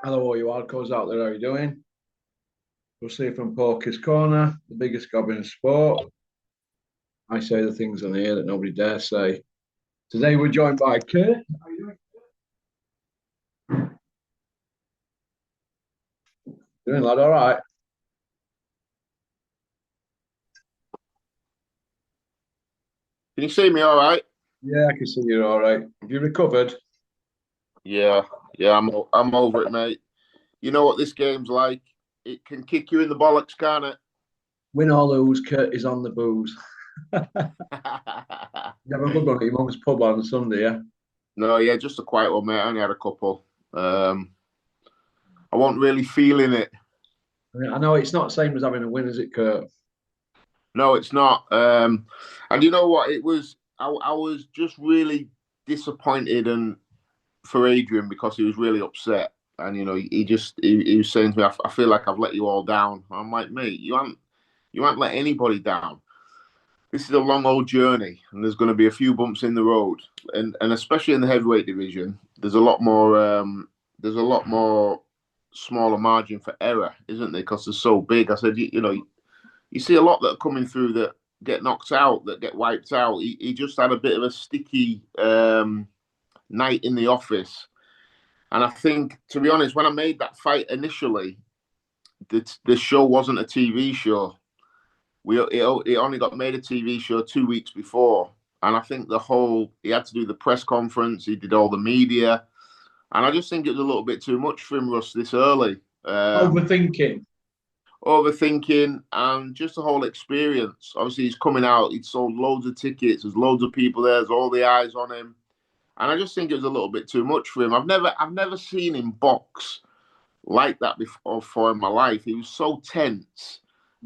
Hello, all you hardcores out there. How are you doing? We'll see from Porky's Corner, the biggest gob in sport. I say the things on here that nobody dare say. Today we're joined by Kurt. How are you doing? Doing, lad? All right. Can you see me all right? Yeah, I can see you're all right. Have you recovered? Yeah, yeah, I'm over it, mate. You know what this game's like? It can kick you in the bollocks, can't it? Win or lose, Kurt is on the booze. You have a good one at your mum's pub on Sunday, yeah? No, yeah, just a quiet one, mate. I only had a couple. I wasn't really feeling it. I know it's not the same as having a win, is it, Kurt? No, it's not. And you know what? It was. I was just really disappointed and for Adrian because he was really upset. And he was saying to me, I feel like I've let you all down. I'm like, mate, you haven't let anybody down. This is a long old journey, and there's going to be a few bumps in the road, and especially in the heavyweight division, there's a lot more smaller margin for error, isn't there? Because they're so big. I said, you see a lot that are coming through that get knocked out, that get wiped out. He just had a bit of a sticky night in the office, and I think, to be honest, when I made that fight initially, the show wasn't a TV show. It only got made a TV show 2 weeks before, and I think he had to do the press conference. He did all the media, and I just think it was a little bit too much for him, Russ, this early. Overthinking. Overthinking and just the whole experience. Obviously, he's coming out. He'd sold loads of tickets. There's loads of people there. There's all the eyes on him, and I just think it was a little bit too much for him. I've never seen him box like that before in my life. He was so tense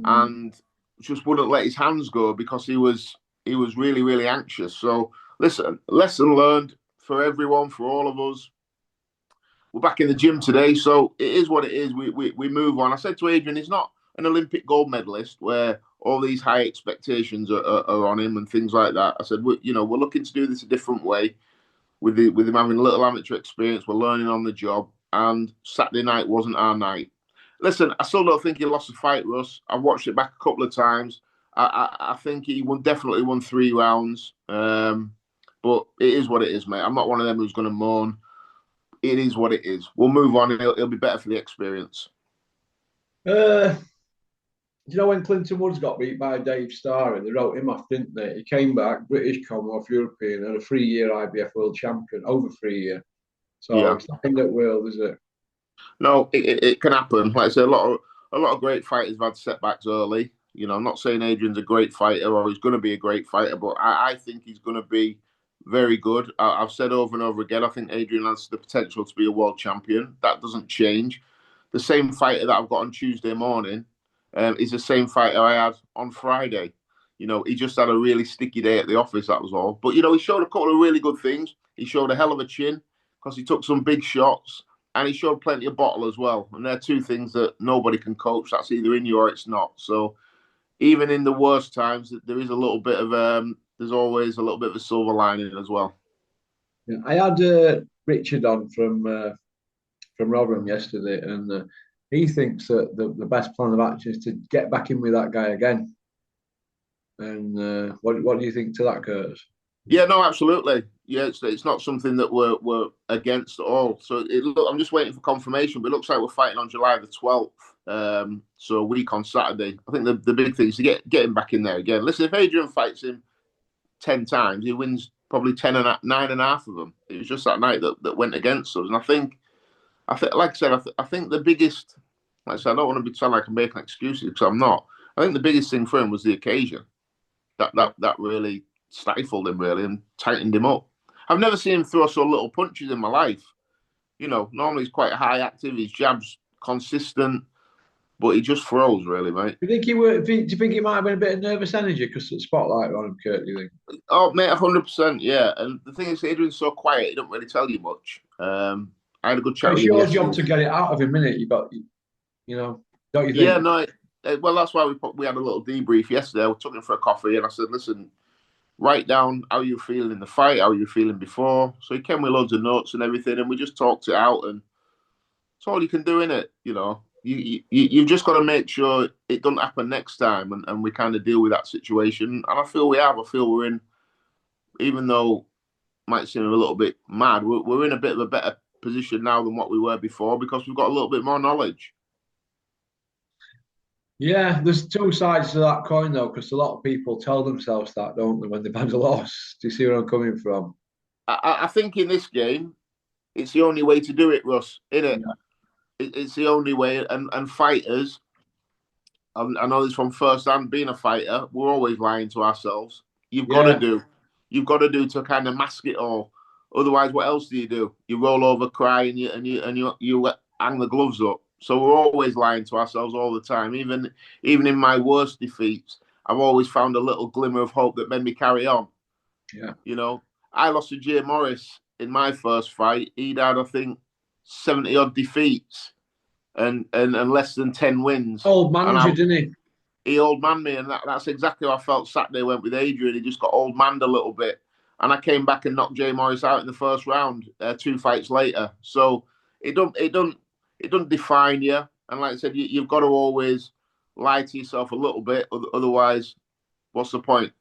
and just wouldn't let his hands go because he was really, really anxious. So listen, lesson learned for everyone, for all of us. We're back in the gym today, so it is what it is. We move on. I said to Adrian, he's not an Olympic gold medalist where all these high expectations are on him and things like that. I said, we're looking to do this a different way with him having a little amateur experience. We're learning on the job, and Saturday night wasn't our night. Listen, I still don't think he lost the fight, Russ. I've watched it back a couple of times. I think he definitely won 3 rounds. But it is what it is, mate. I'm not one of them who's going to moan. It is what it is. We'll move on. It'll be better for the experience. Uh, you know when Clinton Woods got beat by Dave Starr and they wrote him off, didn't they? He came back, British, Commonwealth, European, and a 3 year IBF world champion, over 3 year. So Yeah. it's not in that world, is it? No, it can happen. Like I say, a lot of great fighters have had setbacks early. I'm not saying Adrian's a great fighter or he's going to be a great fighter, but I think he's going to be very good. I've said over and over again, I think Adrian has the potential to be a world champion. That doesn't change. The same fighter that I've got on Tuesday morning is the same fighter I had on Friday. He just had a really sticky day at the office, that was all. But, he showed a couple of really good things. He showed a hell of a chin because he took some big shots and he showed plenty of bottle as well. And they're two things that nobody can coach. That's either in you or it's not. So even in the worst times, there is a little bit of there's always a little bit of a silver lining as well. Yeah. I had Richard on from Rotherham yesterday, and he thinks that the best plan of action is to get back in with that guy again. And what do you think to that, Curtis? Yeah, no, absolutely. Yeah, it's not something that we're against at all. So I'm just waiting for confirmation, but it looks like we're fighting on July the 12th. So a week on Saturday. I think the big thing is to get him back in there again. Listen, if Adrian fights him 10 times, he wins probably 9.5 of them. It was just that night that went against us, and I think, like I said, I think the biggest, like I said, I don't want to be sound like I'm making excuses because I'm not. I think the biggest thing for him was the occasion that really stifled him really and tightened him up. I've never seen him throw so little punches in my life. Normally he's quite high active, his jabs consistent, but he just throws really, mate. Do you think he might have been a bit of nervous energy because of the spotlight on him, Kurt? Do you think? Oh, mate, 100%, yeah. And the thing is, Adrian's so quiet, he don't really tell you much. I had a good chat It's with him your job yesterday. to get it out of him, innit? Don't you Yeah, think? no, well, that's why we had a little debrief yesterday. We took him for a coffee, and I said, listen, write down how you were feeling in the fight, how you were feeling before. So he came with loads of notes and everything, and we just talked it out and It's all you can do, innit? You've just got to make sure it doesn't happen next time, and we kind of deal with that situation. And I feel we have. I feel we're in, even though it might seem a little bit mad, we're in a bit of a better position now than what we were before because we've got a little bit more knowledge. Yeah, there's two sides to that coin though, because a lot of people tell themselves that, don't they, when they've had a loss? Do you see where I'm coming from? I think in this game, it's the only way to do it, Russ. Innit? Yeah. It's the only way. And fighters, I know this from first hand. Being a fighter, we're always lying to ourselves. You've got to Yeah. do. You've got to do to kind of mask it all. Otherwise, what else do? You roll over, cry, and you hang the gloves up. So we're always lying to ourselves all the time. Even in my worst defeats, I've always found a little glimmer of hope that made me carry on. Yeah. I lost to Jay Morris in my first fight. He'd had, I think, 70 odd defeats and less than 10 wins. Old manager, didn't he? He old man me, and that's exactly how I felt Saturday. Went with Adrian. He just got old manned a little bit, and I came back and knocked Jay Morris out in the first round. 2 fights later, so it don't define you. And like I said, you've got to always lie to yourself a little bit, otherwise, what's the point?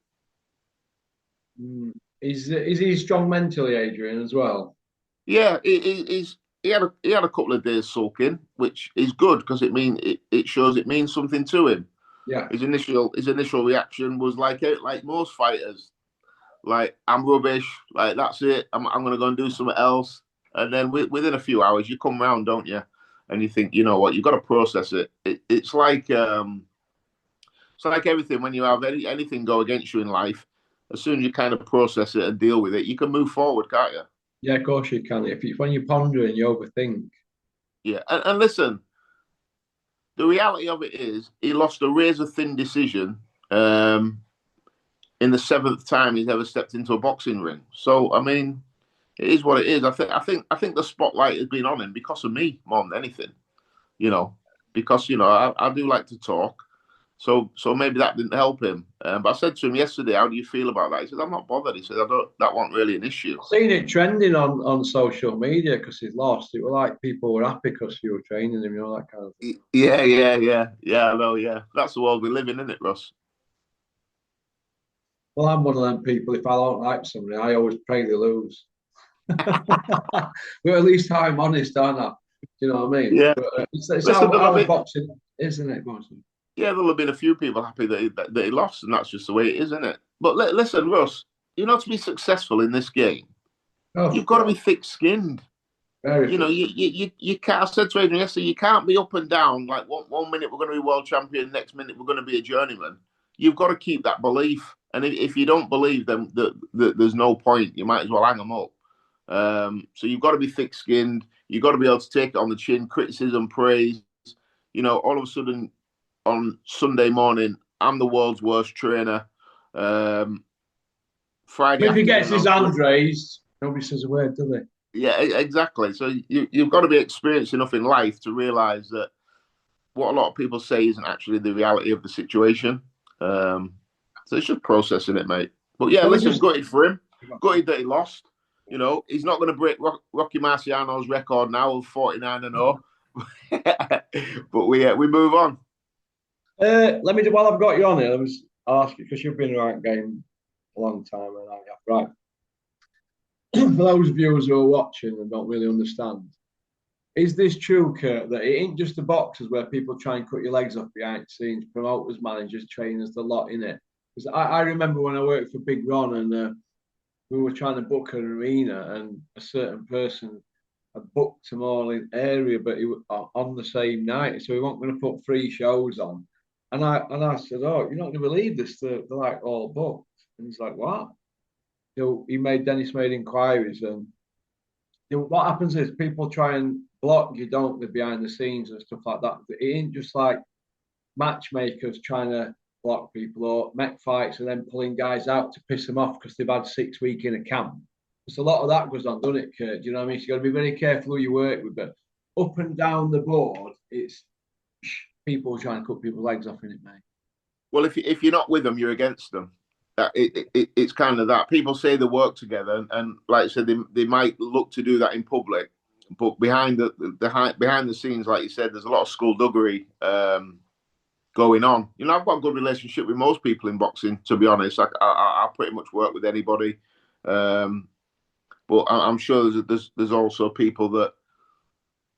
Is he strong mentally, Adrian, as well? Yeah, he had a couple of days sulking, which is good because it shows it means something to him. Yeah. His initial reaction was like most fighters, like I'm rubbish, like that's it. I'm gonna go and do something else, and then within a few hours you come round, don't you? And you think, you know what, you've got to process it. It's like everything when you have anything go against you in life. As soon as you kind of process it and deal with it, you can move forward, can't you? Yeah, of course you can. When you ponder and you overthink. Yeah, and listen, the reality of it is he lost a razor thin decision in the 7th time he's ever stepped into a boxing ring. So I mean, it is what it is. I think the spotlight has been on him because of me more than anything. Because I do like to talk. So maybe that didn't help him. But I said to him yesterday, "How do you feel about that?" He said, "I'm not bothered." He said, That wasn't really an issue." I've seen it trending on social media because he's lost. It was like people were happy because you were training him, that kind of thing. Yeah. I know. Yeah, that's the world we live in, isn't it, Russ? Well, I'm one of them people. If I don't like somebody, I always pray they lose. But at least I'm honest, aren't I? Do you know what I mean? Yeah. But it's Listen, how boxing, isn't it? Yeah, there'll have been a few people happy that he lost, and that's just the way it is, isn't it? But listen, Russ, to be successful in this game, you've got to be thick-skinned. You can't. I said to Adrian yesterday, you can't be up and down. Like one minute we're going to be world champion, next minute we're going to be a journeyman. You've got to keep that belief, and if you don't believe them, there's no point. You might as well hang them up. So you've got to be thick-skinned. You've got to be able to take it on the chin, criticism, praise. All of a sudden on Sunday morning, I'm the world's worst trainer. Friday. If he gets his hand raised, nobody says a word, do they? Yeah, exactly. So you've got to be experienced enough in life to realise that what a lot of people say isn't actually the reality of the situation. So it's just processing it, mate. But yeah, listen, gutted for him. Gutted that he lost. He's not going to break Rocky Marciano's record now of 49-0. But we move on. Let me do, while I've got you on it, I'll ask you, because you've been around game a long time, right? For those viewers who are watching and don't really understand, is this true, Curt, that it ain't just the boxers where people try and cut your legs off behind the scenes, promoters, managers, trainers, the lot in it? Because I remember when I worked for Big Ron and we were trying to book an arena, and a certain person had booked them all in area, but he was on the same night, so we weren't going to put 3 shows on. And I said, "Oh, you're not going to believe this. They're like all booked." And he's like, "What?" Dennis made inquiries, and what happens is people try and block you, don't they, behind the scenes and stuff like that. It ain't just like matchmakers trying to block people or make fights and then pulling guys out to piss them off because they've had 6 weeks in a camp. There's a lot of that goes on, doesn't it, Curt? Do you know what I mean? So you've got to be very careful who you work with. But up and down the board, it's people trying to cut people's legs off in it, mate. Well, if you're not with them, you're against them. It's kind of that. People say they work together, and like I said, they might look to do that in public. But behind the scenes, like you said, there's a lot of skullduggery going on. You know, I've got a good relationship with most people in boxing. To be honest, I pretty much work with anybody. But I'm sure there's also people that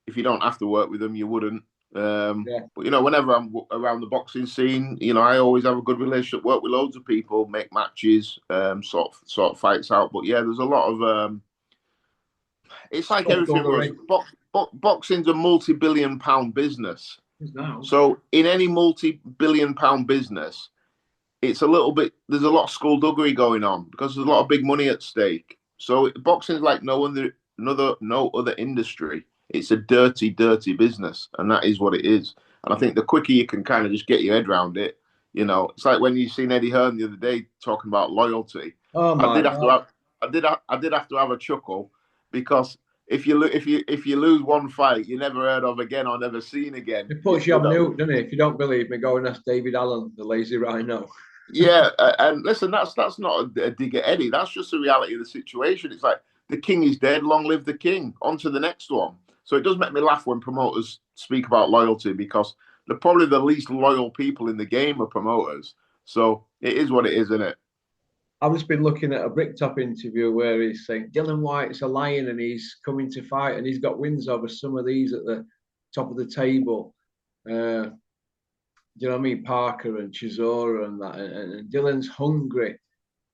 if you don't have to work with them, you wouldn't. Yeah. But you know, whenever I'm around the boxing scene, you know, I always have a good relationship, work with loads of people, make matches, sort of fights out. But yeah, there's a lot of it's like everything was. Boxing's a multi-billion-pound business. Now. So in any multi-billion-pound business, it's a little bit. There's a lot of skullduggery going on because there's a lot of big money at stake. So boxing's like no other industry. It's a dirty, dirty business, and that is what it is. And I think the quicker you can kind of just get your head around it, you know, it's like when you seen Eddie Hearn the other day talking about loyalty. Oh my I did God. I did have to have a chuckle because if you lose one fight, you're never heard of again or never seen again. It puts you on mute, doesn't it? If you don't believe me, go and ask David Allen, the lazy rhino. Yeah, and listen, that's not a dig at Eddie. That's just the reality of the situation. It's like the king is dead, long live the king. On to the next one. So it does make me laugh when promoters speak about loyalty because they're probably the least loyal people in the game are promoters. So it is what it is, isn't it? I've just been looking at a Bricktop interview where he's saying Dillian Whyte's a lion and he's coming to fight and he's got wins over some of these at the top of the table. Do you know what I mean? Parker and Y0UR and that, and Dillian's hungry.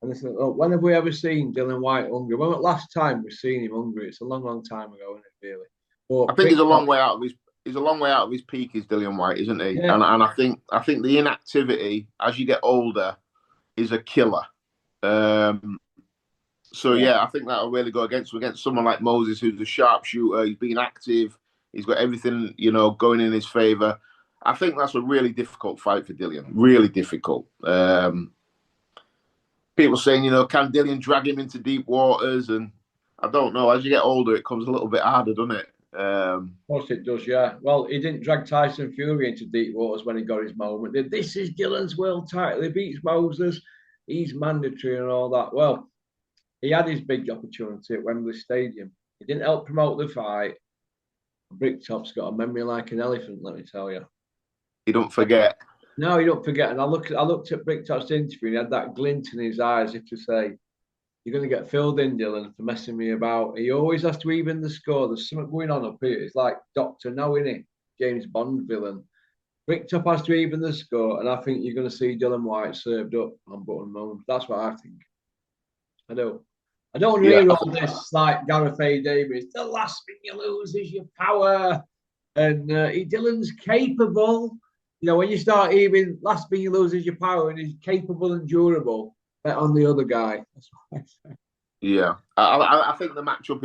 And I said, oh, when have we ever seen Dillian Whyte hungry? When was the last time we've seen him hungry? It's a long, long time ago, isn't it, really? I But think Bricktop, he's a long way out of his peak, is Dillian Whyte, isn't he? yeah, And I think the inactivity as you get older is a killer. So yeah. yeah, I think that'll really go against someone like Moses, who's a sharpshooter. He's been active. He's got everything, you know, going in his favor. I think that's a really difficult fight for Dillian. Really difficult. People saying, you know, can Dillian drag him into deep waters? And I don't know. As you get older, it comes a little bit harder, doesn't it? Of course it does, yeah. Well, he didn't drag Tyson Fury into deep waters when he got his moment. This is Dillian's world title. He beats Moses. He's mandatory and all that. Well, he had his big opportunity at Wembley Stadium. He didn't help promote the fight. Bricktop's got a memory like an elephant, let me tell you. You don't forget. No, you don't forget. And I looked at Bricktop's interview and he had that glint in his eyes, if to say, you're going to get filled in, Dillian, for messing me about. He always has to even the score. There's something going on up here. It's like Doctor No, innit? James Bond villain. Bricktop has to even the score, and I think you're going to see Dillian Whyte served up on button moment. That's what I think. I don't. I don't want to Yeah, hear all this like Gareth A. Davis. The last thing you lose is your power, and Dillian's capable. You know, when you start even last thing you lose is your power, and he's capable and durable. Bet on the other guy. That's what I say. yeah. I think the matchup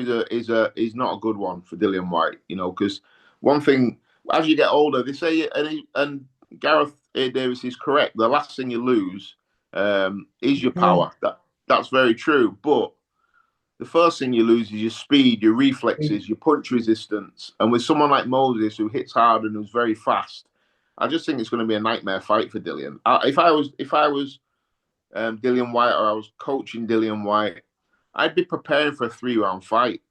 is not a good one for Dillian Whyte. You know, because one thing as you get older, they say, and Gareth A. Davis is correct. The last thing you lose is your power. That's very true. But the first thing you lose is your speed, your reflexes, your punch resistance. And with someone like Moses who hits hard and who's very fast, I just think it's going to be a nightmare fight for Dillian. If I was Dillian Whyte or I was coaching Dillian Whyte, I'd be preparing for a 3-round fight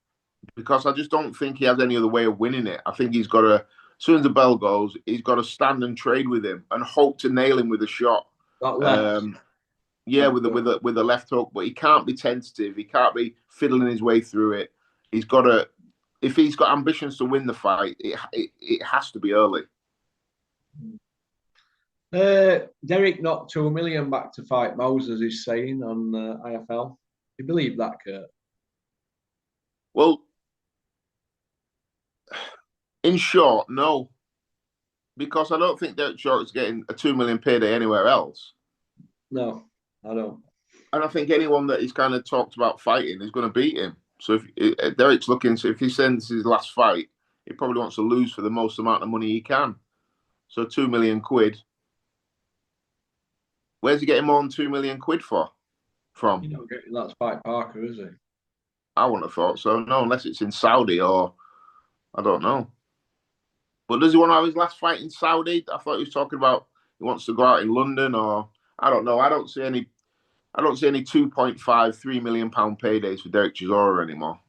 because I just don't think he has any other way of winning it. I think he's got to, as soon as the bell goes, he's got to stand and trade with him and hope to nail him with a shot. That left. Yeah, with the left hook, but he can't be tentative. He can't be fiddling his way through it. He's got to, if he's got ambitions to win the fight, it has to be early. Derek knocked 2 million back to fight Moses, is saying on IFL. Do you believe that, Curt? Well, in short, no, because I don't think Derek Short is getting a 2 million payday anywhere else. No, I don't. And I think anyone that he's kind of talked about fighting is going to beat him. So if Derek's looking, so if he sends his last fight, he probably wants to lose for the most amount of money he can. So 2 million quid. Where's he getting more than 2 million quid from? You don't get that fight Parker, is he? I wouldn't have thought so. No, unless it's in Saudi or I don't know. But does he want to have his last fight in Saudi? I thought he was talking about he wants to go out in London or I don't know. I don't see any 2.5, £3 million paydays for Derek Chisora anymore.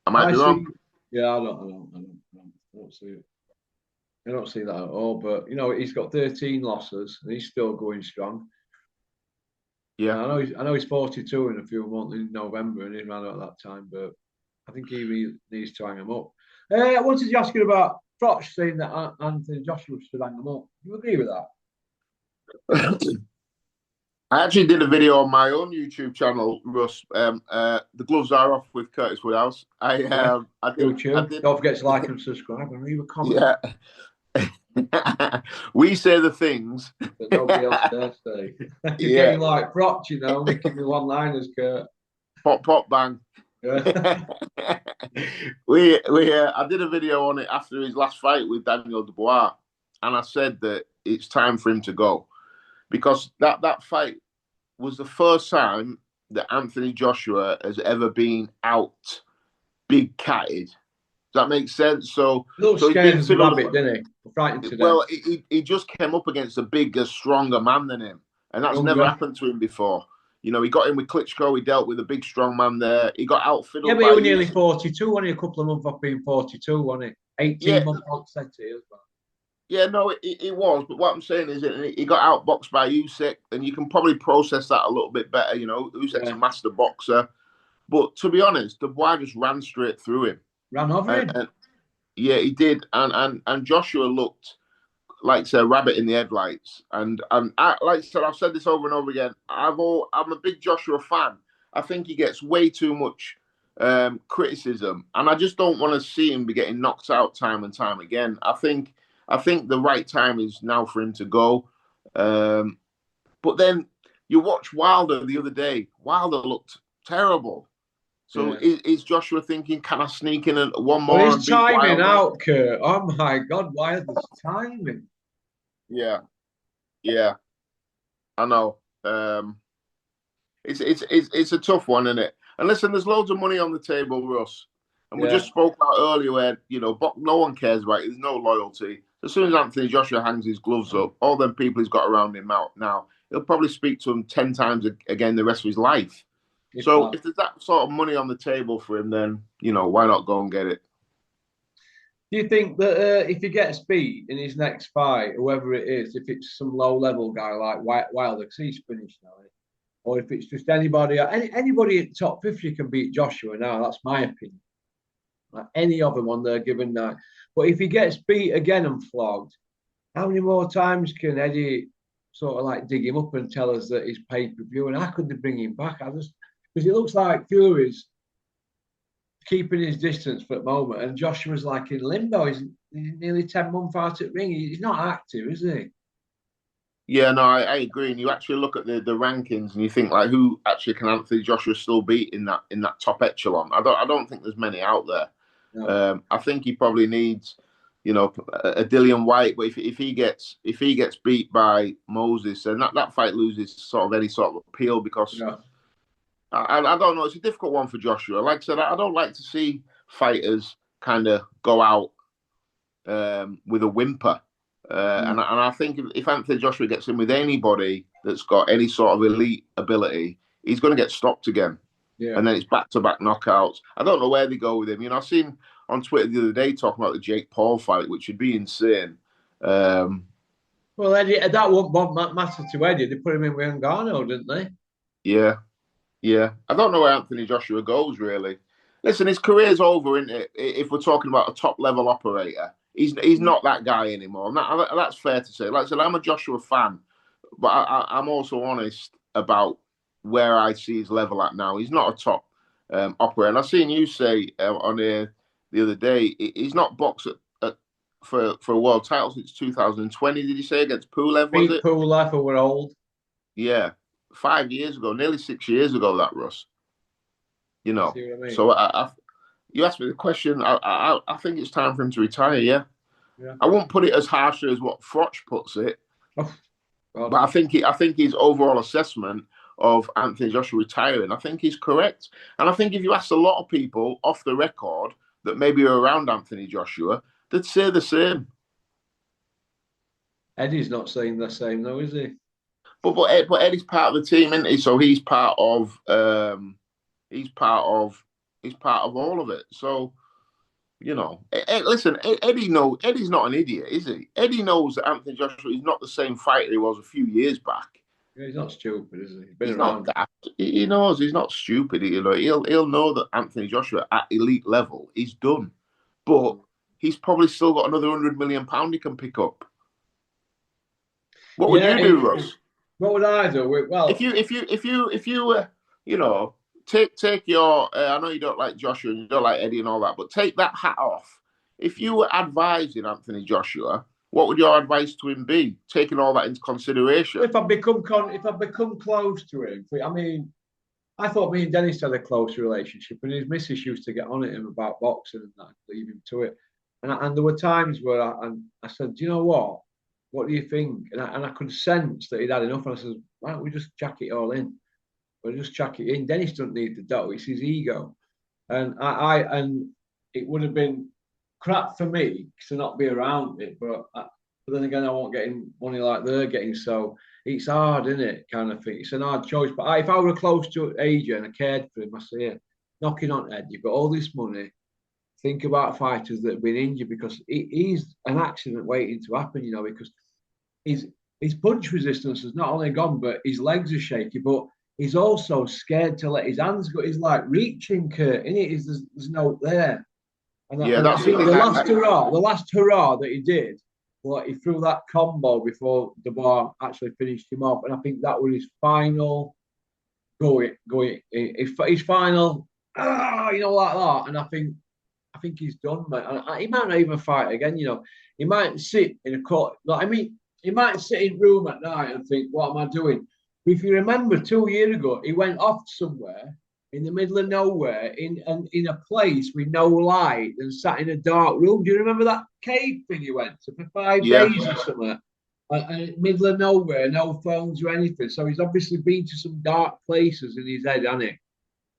I might be wrong. Yeah, I don't see it. I don't see that at all. But you know, he's got 13 losses and he's still going strong. Yeah. I know he's 42 in a few months in November, and he's around at that time. But I think he really needs to hang him up. I wanted to ask you about Froch saying that Anthony Joshua should hang him up. Do you agree with that? I actually did a video on my own YouTube channel, Russ. The gloves are off with Curtis Woodhouse. Yeah. I YouTube. did. Don't forget to like and subscribe and leave a comment. Yeah. We say the things that nobody else dares say. You're getting like Froch, you know, making the one-liners, Kurt. Pop, pop, bang. Yeah. I did a video on it after his last fight with Daniel Dubois, and I said that it's time for him to go because that fight was the first time that Anthony Joshua has ever been out big catted. Does that make sense? So, scared as a rabbit, didn't he? Frightened to death. Well, he just came up against a bigger, stronger man than him, and that's never happened to him before. You know, he got in with Klitschko. He dealt with a big, strong man there. He got outfiddled. Yeah, but he was nearly 42, wasn't he? A couple of months off being 42, wasn't he? 18 months off set as well. Yeah, no, it was. But what I'm saying is that he got outboxed by Usyk, and you can probably process that a little bit better. You know, Usyk's a master boxer. But to be honest, Dubois just ran straight through him. Ran over him? Yeah, he did. And Joshua looked like a rabbit in the headlights. And like I said, I've said this over and over again. I'm a big Joshua fan. I think he gets way too much criticism, and I just don't want to see him be getting knocked out time and time again. I think the right time is now for him to go. But then you watch Wilder the other day. Wilder looked terrible. So is Joshua thinking, can I sneak in one more? Well, he's timing out, Kurt. Oh my God, Wilder's timing. Yeah, I know. It's a tough one, isn't it? And listen, there's loads of money on the table, Russ. And we just spoke about earlier where, you know, no one cares about it. There's no loyalty. As soon as Anthony Joshua hangs his gloves up, all them people he's got around him out now, he'll probably speak to him 10 times again the rest of his life. So if there's that sort of money on the table for him, then, you know, why not go and get it? Do you think that if he gets beat in his next fight, whoever it is, if it's some low-level guy like Wilder, because he's finished now, or if it's just anybody at top 50 can beat Joshua now, that's my opinion. Like any of them on there given that. But if he gets beat again and flogged, how many more times can Eddie sort of like dig him up and tell us that he's pay-per-view? And how could they bring him back? Because it looks like Fury's keeping his distance for the moment, and Joshua's like in limbo. He's nearly 10 months out at ring. He's not active, is he? Yeah, no, I agree. And you actually look at the rankings and you think, like, who actually can Anthony Joshua still beat in that top echelon? I don't think there's many out there. No. I think he probably needs, you know, a Dillian Whyte. But if he gets beat by Moses, then that fight loses sort of any sort of appeal because I don't know. It's a difficult one for Joshua. Like I said, I don't like to see fighters kind of go out with a whimper. And I think if Anthony Joshua gets in with anybody that's got any sort of elite ability, he's going to get stopped again. Yeah. And then it's back-to-back knockouts. I don't know where they go with him. You know, I've seen on Twitter the other day talking about the Jake Paul fight, which would be insane. Well, Eddie, that won't matter to Eddie. They put him in with Ngannou, didn't they? Yeah. I don't know where Anthony Joshua goes, really. Listen, his career's over, isn't it? If we're talking about a top-level operator. He's not that guy anymore. And that's fair to say. Like I said, I'm a Joshua fan, but I'm also honest about where I see his level at now. He's not a top operator. And I've seen you say on here the other day, he's not boxed for a world title since 2020, did you say, against Pulev, was it? Pulev, who were old. Yeah. 5 years ago, nearly 6 years ago, that, Russ. You know. See what I mean? So you asked me the question. I think it's time for him to retire. Yeah. I won't put it as harshly as what Froch puts it, but I think his overall assessment of Anthony Joshua retiring, I think he's correct. And I think if you ask a lot of people off the record that maybe are around Anthony Joshua, they'd say the same. Eddie's not saying the same, though, is he? But Eddie's part of the team, isn't he? So he's part of all of it. So Listen, Eddie knows. Eddie's not an idiot, is he? Eddie knows that Anthony Joshua is not the same fighter he was a few years back. Yeah, he's not stupid, is he? He's been He's around. not daft. He knows he's not stupid. He'll know that Anthony Joshua at elite level is done, but he's probably still got another £100 million he can pick up. What would you do, Russ? What would I do? Well, if you take your I know you don't like Joshua and you don't like Eddie and all that, but take that hat off. If you were advising Anthony Joshua, what would your advice to him be? Taking all that into consideration. If I become close to him, I mean, I thought me and Dennis had a close relationship, and his missus used to get on at him about boxing and that, leave him to it. And there were times where I said, do you know what? What do you think? And I could sense that he'd had enough. And I said, why don't we just chuck it all in? We'll just chuck it in. Dennis doesn't need the dough. It's his ego. And and it would have been crap for me to not be around it. But then again, I won't get money like they're getting. So it's hard, isn't it? Kind of thing. It's an hard choice. But if I were close to Adrian and I cared for him, I say, yeah, knocking on Ed, you've got all this money. Think about fighters that have been injured, because it is an accident waiting to happen, because his punch resistance has not only gone, but his legs are shaky, but he's also scared to let his hands go. He's like reaching, Curt, in it. There's no there. And I think the last hurrah that he did, like, he threw that combo before the bar actually finished him off. And I think that was his final his final, like that. And I think he's done, mate. And he might not even fight again, He might sit in a court. He might sit in room at night and think, what am I doing? But if you remember 2 years ago, he went off somewhere in the middle of nowhere in a place with no light and sat in a dark room. Do you remember that cave thing he went to for 5 days or something? Middle of nowhere, no phones or anything. So he's obviously been to some dark places in his head, hasn't he?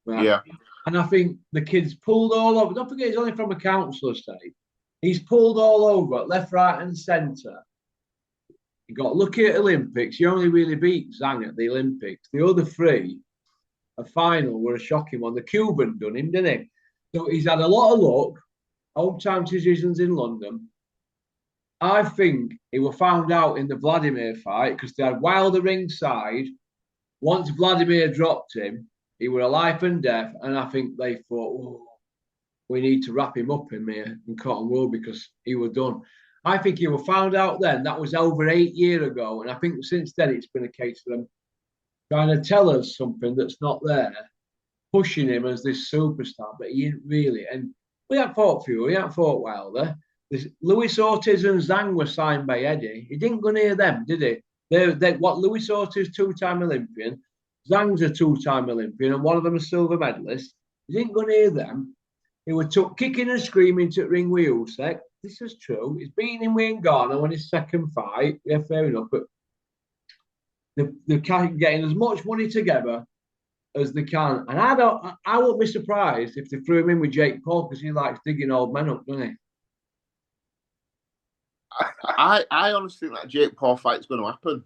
Right? Yeah. And I think the kid's pulled all over. Don't forget, he's only from a council estate. He's pulled all over, left, right, and centre. He got lucky at Olympics. He only really beat Zhang at the Olympics. The other three, a final, were a shocking one. The Cuban done him, didn't he? So he's had a lot of luck. Home time decisions in London. I think he was found out in the Vladimir fight because they had Wilder ringside. Once Vladimir dropped him, he was a life and death. And I think they thought, we need to wrap him up in here in cotton wool because he was done. I think he was found out then. That was over 8 years ago. And I think since then it's been a case of them trying to tell us something that's not there, pushing him as this superstar, but he ain't really. And we haven't fought Fury, we haven't fought Wilder. Luis Ortiz and Zhang were signed by Eddie. He didn't go near them, did he? Luis Ortiz, 2-time Olympian, Zhang's a 2-time Olympian, and one of them a silver medalist. He didn't go near them. He was kicking and screaming to ring with Usyk. This is true. He's been in with Ngannou on his second fight. Yeah, fair enough. But they're getting as much money together as they can. And I won't be surprised if they threw him in with Jake Paul because he likes digging old men up, doesn't he? I honestly think that Jake Paul fight's going to happen.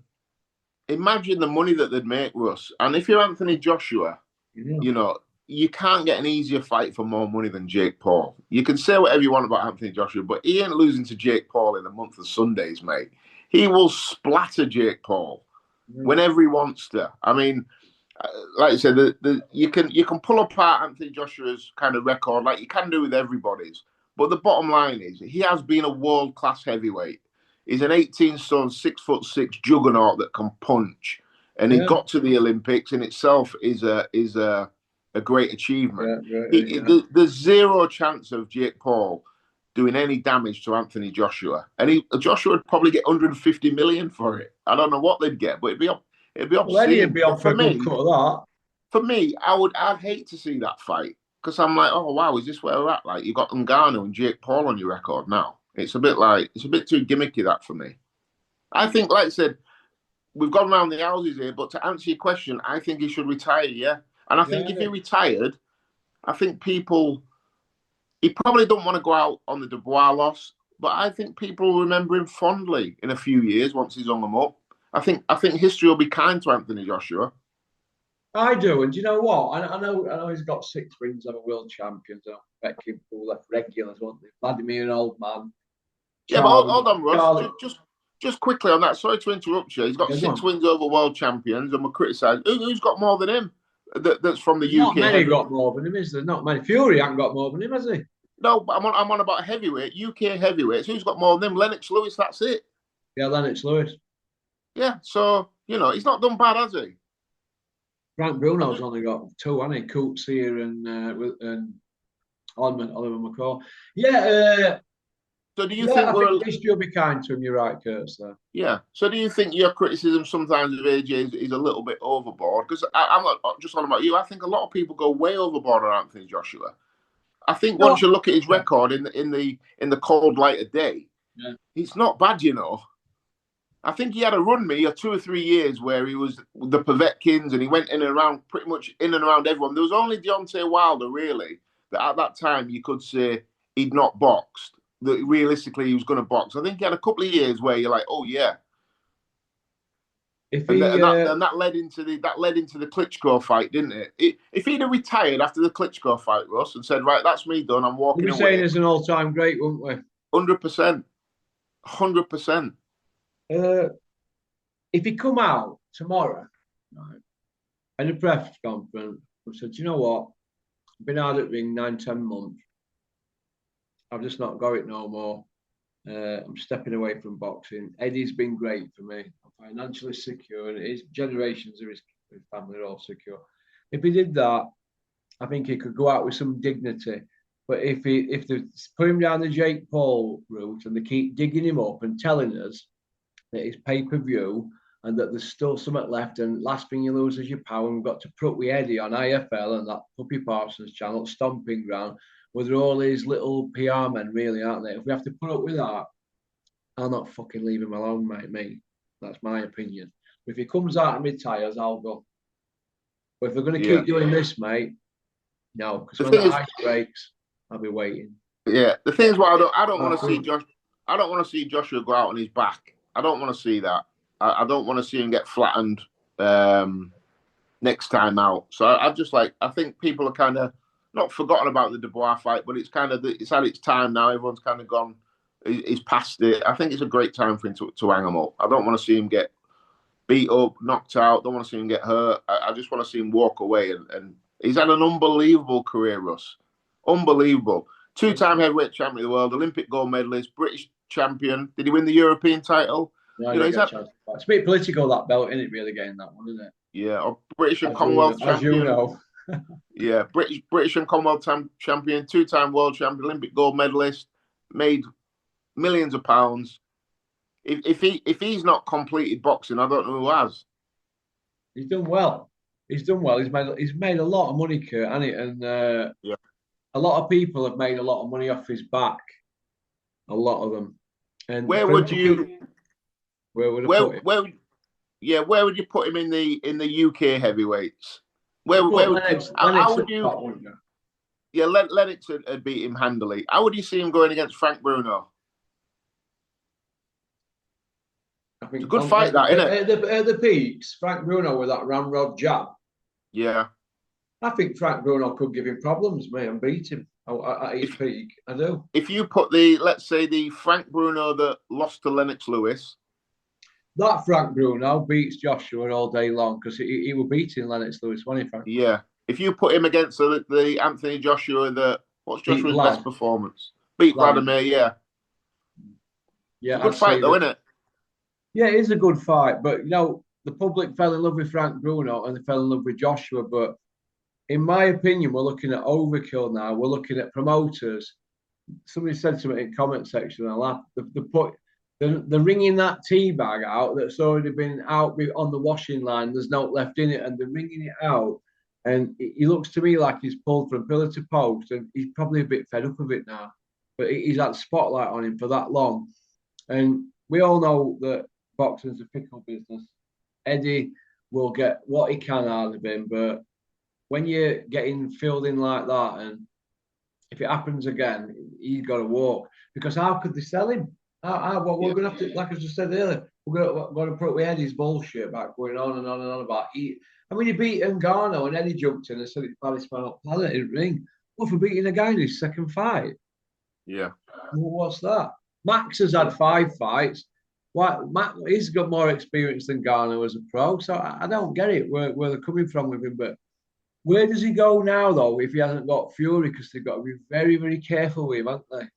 Imagine the money that they'd make, Russ. And if you're Anthony Joshua, you can't get an easier fight for more money than Jake Paul. You can say whatever you want about Anthony Joshua, but he ain't losing to Jake Paul in a month of Sundays, mate. He will splatter Jake Paul whenever he wants to. I mean, like I said, you can pull apart Anthony Joshua's kind of record like you can do with everybody's. But the bottom line is he has been a world-class heavyweight. He's an 18-stone, 6'6" juggernaut that can punch. And he got to the Olympics in itself is a great achievement. There's zero chance of Jake Paul doing any damage to Anthony Joshua, and Joshua would probably get 150 million for it. I don't know what they'd get, but it'd be obscene. Well, he'd be off for me. For me, I'd hate to see that fight because I'm like, oh wow, is this where we're at? Like you got Ngannou and Jake Paul on your record now. It's a bit too gimmicky that for me. I think, like I said, we've gone around the houses here, but to answer your question, I think he should retire. Yeah. And I think if he retired, I think he probably don't want to go out on the Dubois loss, but I think people will remember him fondly in a few years once he's hung them up. I think history will be kind to Anthony Joshua. I do, and do you know what? I know he's got 6 wins over world champions. I bet people left regulars, won't they? Vladimir, an old man. Yeah, but Charlie, hold on, Russ. Charlie. Just quickly on that. Sorry to interrupt you. He's got Yeah, go 6 wins over world champions, and we're criticising. Who's got more than him? That's from the There's not UK many heavy. got more than him, is there? Not many. Fury hasn't got more than him, has he? No, I'm on about heavyweight, UK heavyweights. Who's got more than him? Lennox Lewis. That's it. Yeah, Lennox Lewis. Yeah. So he's not done bad, has he? Frank Bruno's only got 2, hasn't he? Coots here and Oliver McCall. Yeah, So do you yeah. think I we're? think history will be kind to him. You're right, Kurt. There. Yeah. So do you think your criticism sometimes of AJ is a little bit overboard? Because I'm not just on about you. I think a lot of people go way overboard on Anthony Joshua. I think No, once you look at his record in the cold light of day, yeah. it's not bad, I think he had a run me 2 or 3 years where he was the Povetkins and he went in and around pretty much in and around everyone. There was only Deontay Wilder really that at that time you could say he'd not boxed. That realistically he was going to box. I think he had a couple of years where you're like, oh yeah, If and, he, that led into the Klitschko fight, didn't it? If he'd have retired after the Klitschko fight, Russ, and said, right, that's me done, I'm we'd walking be saying away, he's an all-time great, wouldn't we? 100%, 100%. If he come out tomorrow, right, and a press conference and said, you know what, I've been out at ring 9, 10 months. I've just not got it no more. I'm stepping away from boxing. Eddie's been great for me. I'm financially secure, and his generations of his family are all secure. If he did that, I think he could go out with some dignity. But if they put him down the Jake Paul route and they keep digging him up and telling us that it's pay-per-view and that there's still something left, and last thing you lose is your power, and we've got to put with Eddie on IFL and that Puppy Parsons channel, Stomping Ground, where they're all these little PR men, really, aren't they? If we have to put up with that, I'll not fucking leave him alone, mate. Me. That's my opinion. If he comes out of mid tires, I'll go. But if they're going to Yeah. keep doing this, mate, no, because The when thing the is, ice breaks, I'll be waiting. yeah, the thing is, what I don't want to see Josh. I don't want to see Joshua go out on his back. I don't want to see that. I don't want to see him get flattened next time out. So I think people are kind of not forgotten about the Dubois fight, but it's had its time now. Everyone's kind of gone. He's past it. I think it's a great time for him to hang him up. I don't want to see him get beat up, knocked out. Don't want to see him get hurt. I just want to see him walk away. And he's had an unbelievable career, Russ. Unbelievable. 2-time heavyweight champion of the world, Olympic gold medalist, British champion. Did he win the European title? No, he's had... It's a bit political, that belt, isn't it, really, getting that one, isn't it? Yeah, or British and as Commonwealth champion. As you know. Yeah, British and Commonwealth champion, 2-time world champion, Olympic gold medalist, made millions of pounds. If he's not completed boxing, I don't know who has. He's done well. He's made a lot of money, Kurt, hasn't he? And yeah, a lot of people have made a lot of money off his back. A lot of them. And where would you put him in the UK heavyweights? How would you? Yeah, Lennox had beat him handily. How would you see him going against Frank Bruno? I think it's a good fight, that, isn't it? At the peaks, Frank Bruno with that ramrod jab. Yeah. I think Frank Bruno could give him problems, mate, and beat him at his peak. I do. If you put let's say the Frank Bruno that lost to Lennox Lewis. That Frank Bruno beats Joshua all day long because he was beating Lennox Lewis, wasn't he, Frank? Yeah. If you put him against the Anthony Joshua, what's Joshua's best performance? Beat Vladimir, yeah. Yeah, it's a good fight, though, isn't it? Yeah, it is a good fight. But, the public fell in love with Frank Bruno and they fell in love with Joshua. But in my opinion, we're looking at overkill now. We're looking at promoters. Somebody said something in the comment section and I laughed. They're wringing that tea bag out that's already been out on the washing line. There's no left in it, and they're wringing it out. And he looks to me like he's pulled from pillar to post, and he's probably a bit fed up of it now. But he's had spotlight on him for that long. And we all know that boxing's a fickle business. Eddie will get what he can out of him, but when you're getting filled in like that, and if it happens again, he's got to walk. Because how could they sell him? We're going to have to, like I just said earlier, we're going to put we had his bullshit back going on and on and on about I mean, he beat Ngannou and then he jumped in and said it's baddest man on planet in ring. Well, for beating a guy in his second fight. Yeah. Well, what's that? Max has had 5 fights. Why, Max, he's got more experience than Garner as a pro, so I don't get it where they're coming from with him. But where does he go now, though, if he hasn't got Fury? Because they've got to be very, very careful with him, haven't they?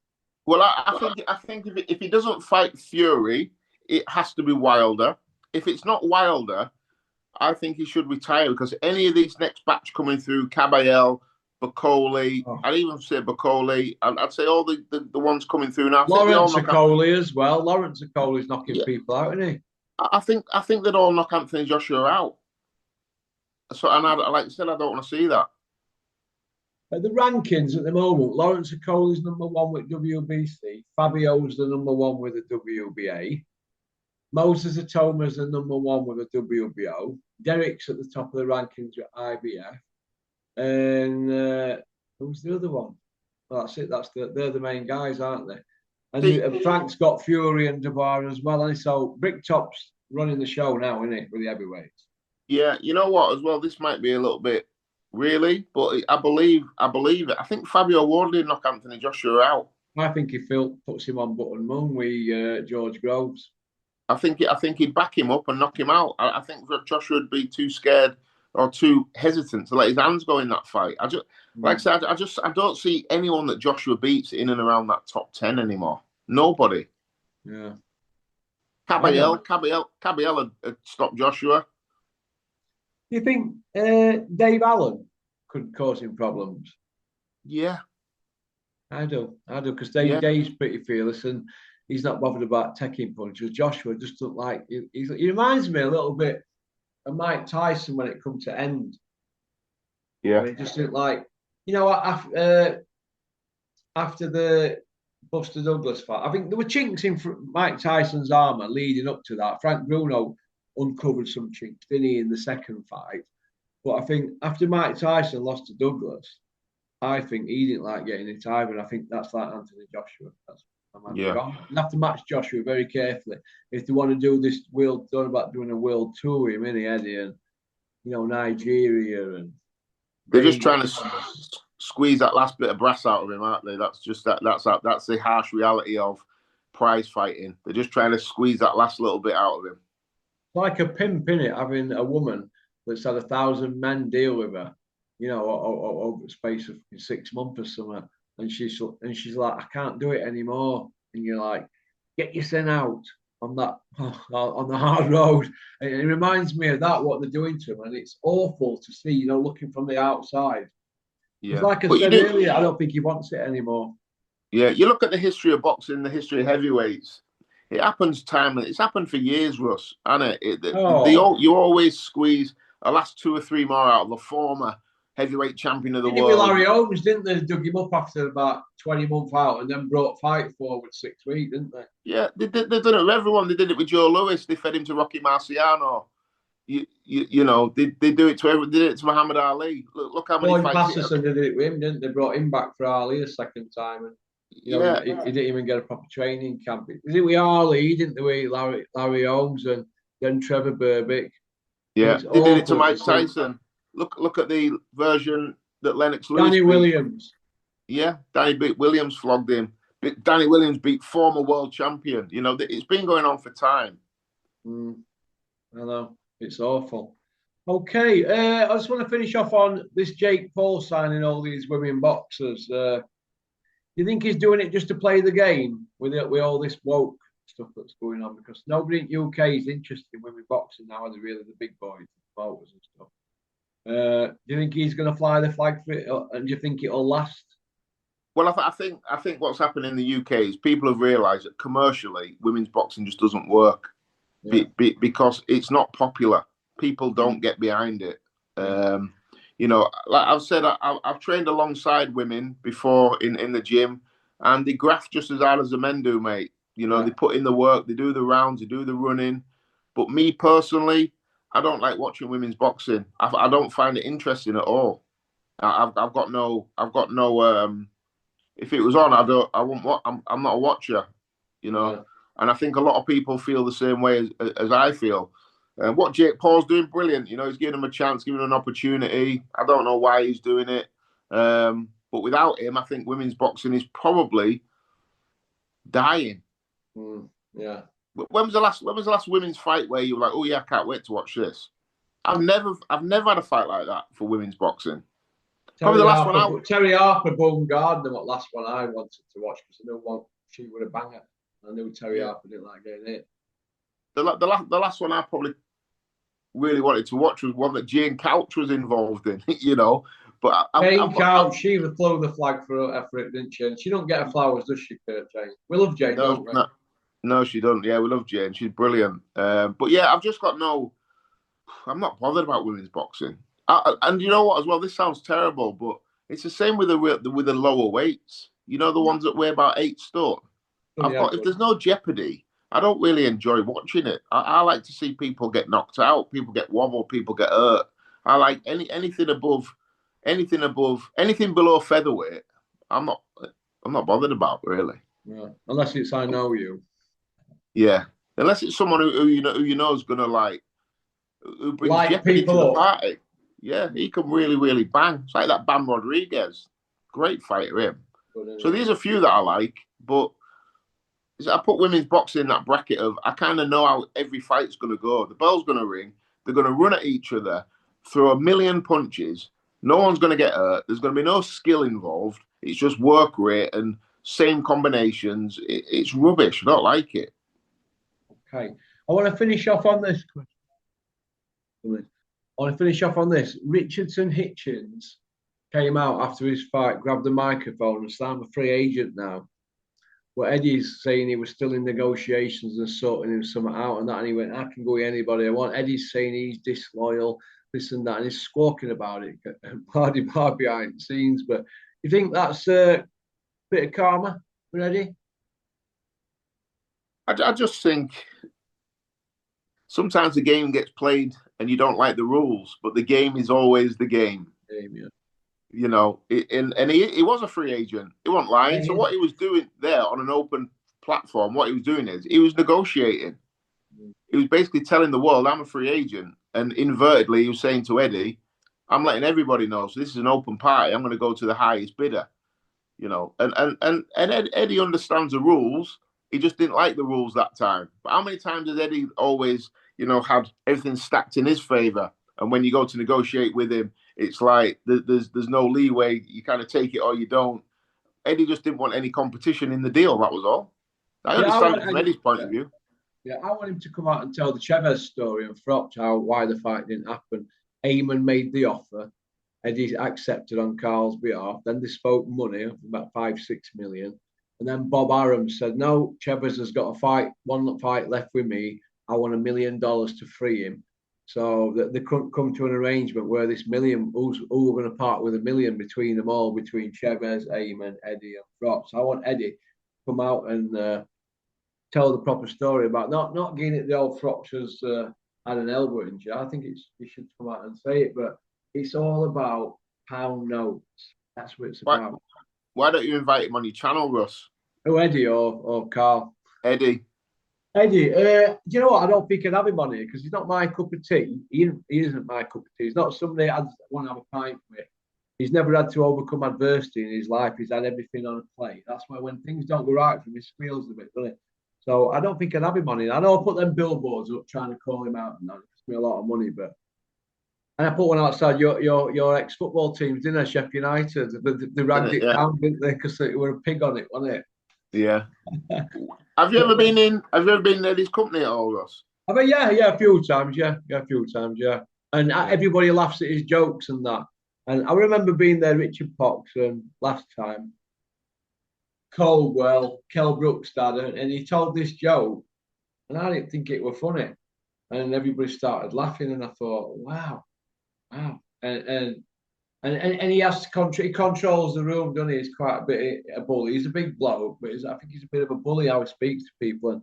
Well, I think if he doesn't fight Fury, it has to be Wilder. If it's not Wilder, I think he should retire because any of these next batch coming through, Caballel, Bacoli, I'd even say Bacoli, I'd say all the ones coming through now. Lawrence Okoli as well. Lawrence Okoli's knocking people out, isn't he? I think they'd all knock Anthony Joshua out. So, and like I said, I don't want to see that. At the rankings at the moment, Lawrence Okoli's number 1 with WBC. Fabio's the number 1 with the WBA. Moses Atoma's the number 1 with a WBO. Derek's at the top of the rankings with IBF. And who's the other one? Well, that's it. They're the main guys, aren't they? And Frank's got Fury and Dubois as well. And so Bricktop's running the show now, isn't it, with the heavyweights? Yeah, you know what? As well, this might be a little bit really, but I believe it. I think Fabio Wardley knocked Anthony Joshua out. I think he puts him on button moon with George Groves. I think he'd back him up and knock him out. I think Joshua would be too scared or too hesitant to let his hands go in that fight. Like I said, I don't see anyone that Joshua beats in and around that top 10 anymore. Nobody. Yeah. Caballel had stopped Joshua. Do you think Dave Allen could cause him problems? Yeah. I do, because Dave's pretty fearless and he's not bothered about taking punches. Joshua just doesn't like. He reminds me a little bit of Mike Tyson when it comes to end. Yeah. I mean, just didn't like. After the Buster Douglas fight, I think there were chinks in Mike Tyson's armor leading up to that. Frank Bruno uncovered some chinks, didn't he, in the second fight? But I think after Mike Tyson lost to Douglas, I think he didn't like getting it either. And I think that's like Anthony Joshua. You have to match Joshua very carefully if they want to do this world. Thought about doing a world tour with him, in Eddie, and Nigeria, and they're just trying to squeeze that last bit of brass out of him, aren't they? That's the harsh reality of prize fighting. They're just trying to squeeze that last little bit out of him. Like a pimp, innit? Having a woman that's had 1,000 men deal with her, over the space of 6 months or something. And she's like, I can't do it anymore. And you're like, get your sin out on that on the hard road. And it reminds me of that, what they're doing to him, and it's awful to see, looking from the outside. Yeah. Like I said earlier, I don't think he wants it anymore. Yeah, you look at the history of boxing, the history of heavyweights. It happens timely. It's happened for years, Russ, hasn't it? You always squeeze the last 2 or 3 more out of the former heavyweight champion of the world. Larry Holmes, didn't they? Dug him up after about 20 months out and then brought fight forward 6 weeks, didn't they? Yeah, they've done it with everyone. They did it with Joe Louis. They fed him to Rocky Marciano. They do it to everyone. They did it to Muhammad Ali. Look how many fights. Patterson did it with him, didn't they? Brought him back for Ali a second time. And, he didn't even get a proper training camp. Did it with Ali, didn't they? With Larry Holmes and then Trevor Berbick. Yeah, they did it to Mike Tyson. Look at the version that Lennox Lewis Danny Williams. Yeah, Danny Williams flogged him. Danny Williams beat former world champion. It's been going on for time. I know. It's awful. Okay, I just want to finish off on this Jake Paul signing all these women boxers. You think he's doing it just to play the game with all this woke stuff that's going on? Because nobody in UK is interested in women boxing now, are they really, the big boys, the voters and stuff? Do you think he's going to fly the flag for it, and do you think it'll last? Well, I think what's happened in the UK is people have realised that commercially, women's boxing just doesn't work because it's not popular. People don't get behind it. Like I've said, I've trained alongside women before in the gym, and they graft just as hard as the men do, mate. They put in the work, they do the rounds, they do the running. But me personally, I don't like watching women's boxing. I don't find it interesting at all. I've got no. If it was on, I wouldn't. I'm not a watcher. And I think a lot of people feel the same way as I feel. What Jake Paul's doing, brilliant. You know, he's giving him a chance, giving him an opportunity. I don't know why he's doing it. But without him, I think women's boxing is probably dying. Yeah. When was the last women's fight where you were like, oh yeah, I can't wait to watch this? I've never had a fight like that for women's boxing. Probably the last one out. Terry Harper, Bone Gardner, what last one I wanted to watch because I knew she would have banged it. I knew Terry Harper didn't like getting it. The last one I probably really wanted to watch was one that Jane Couch was involved in, you know. But Jane Couch, she flew the flag for it, didn't she? And she don't get her flowers, does she, Kurt, Jane? We love Jane, don't we? No, she doesn't. Yeah, we love Jane. She's brilliant. But yeah, I've just got I'm not bothered about women's boxing. And you know what, as well, this sounds terrible, but it's the same with the lower weights. You know, the ones that weigh about 8 stone. If there's no jeopardy, I don't really enjoy watching it. I like to see people get knocked out, people get wobbled, people get hurt. I like anything below featherweight. I'm not bothered about, really. Yeah. Unless it's I Know You. Yeah, unless it's someone who you know is gonna who brings jeopardy to the party. Yeah, he can really, really bang. It's like that Bam Rodriguez. Great fighter, him. So there's a few that I like, but I put women's boxing in that bracket of I kind of know how every fight's going to go. The bell's going to ring. They're going to run at each other, throw a million punches. No one's going to get hurt. There's going to be no skill involved. It's just work rate and same combinations. It's rubbish. I don't like it. Okay. I want to finish off on this. Richardson Hitchens came out after his fight, grabbed the microphone and said, I'm a free agent now. Well, Eddie's saying he was still in negotiations and sorting him something out and that. And he went, I can go with anybody I want. Eddie's saying he's disloyal, this and that. And he's squawking about it, bar behind the scenes. But you think that's a bit of karma for Eddie? I just think sometimes the game gets played and you don't like the rules, but the game is always the game. Yeah. You know, and he was a free agent. He wasn't lying. Yeah. So what he was doing there on an open platform, what he was doing is he was negotiating. He was basically telling the world, I'm a free agent. And invertedly, he was saying to Eddie, I'm letting everybody know. So this is an open party. I'm going to go to the highest bidder. You know, and Eddie understands the rules. He just didn't like the rules that time. But how many times has Eddie always, you know, had everything stacked in his favor? And when you go to negotiate with him, it's like there's no leeway. You kind of take it or you don't. Eddie just didn't want any competition in the deal. That was all. I understand it from Eddie's point of view. Yeah, I want him to come out and tell the Chavez story and Froch why the fight didn't happen. Eamon made the offer. Eddie accepted on Carl's behalf. Then they spoke money of about 5-6 million. And then Bob Arum said, no, Chavez has got one fight left with me. I want $1 million to free him. So they couldn't come to an arrangement where this million, who were going to part with $1 million between them all, between Chavez, Eamon, Eddie, and Froch. So I want Eddie to come out and tell the proper story about not getting it the old Froch has had an elbow injury. I think he should come out and say it, but it's all about pound notes. That's what it's about. Why don't you invite him on your channel, Russ? Oh, Eddie or Carl? Eddie. Do you know what? I don't think I'd have him on here because he's not my cup of tea. He isn't my cup of tea. He's not somebody I want to have a pint with. He's never had to overcome adversity in his life. He's had everything on a plate. That's why when things don't go right for him, he squeals a bit, doesn't it? So I don't think I'd have him on here. I know I put them billboards up trying to call him out, and that cost me a lot of money. And I put one outside your ex-football teams, didn't I? Sheffield United. They ragged it down, didn't they? Because they were a pig on it, wasn't it? Yeah. Have you ever been in Eddie's company at all, Ross? I mean, yeah, a few times, yeah. And everybody laughs at his jokes and that. And I remember being there, Richard Pox, and last time, Caldwell, Kell Brooks' dad, and he told this joke, and I didn't think it was funny. And everybody started laughing, and I thought, wow. And he has to he controls the room, doesn't he? He's quite a bit a bully. He's a big bloke, but I think he's a bit of a bully how he speaks to people. And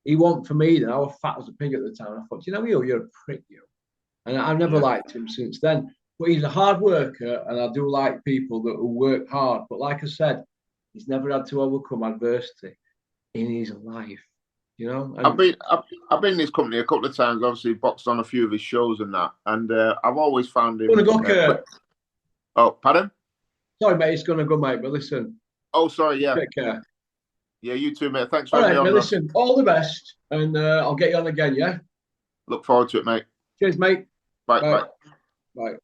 he wasn't for me then. I was fat as a pig at the time. I thought, you know, you're a prick, you. And I've never liked him since then. But he's a hard worker, and I do like people that will work hard. But like I said, he's never had to overcome adversity in his life. you know. I've And been I've been in his company a couple of times. Obviously, boxed on a few of his shows and that, and I've always found gonna him. go, Kurt. Oh, pardon? Sorry, mate, it's gonna go, mate. But listen, Oh, sorry. Yeah, take care. yeah. You too, mate. Thanks for All having me right, on, mate. Ross. Listen, all the best, and I'll get you on again. Yeah. Look forward to it, mate. Cheers, mate. Bye, Bye. bye. Bye.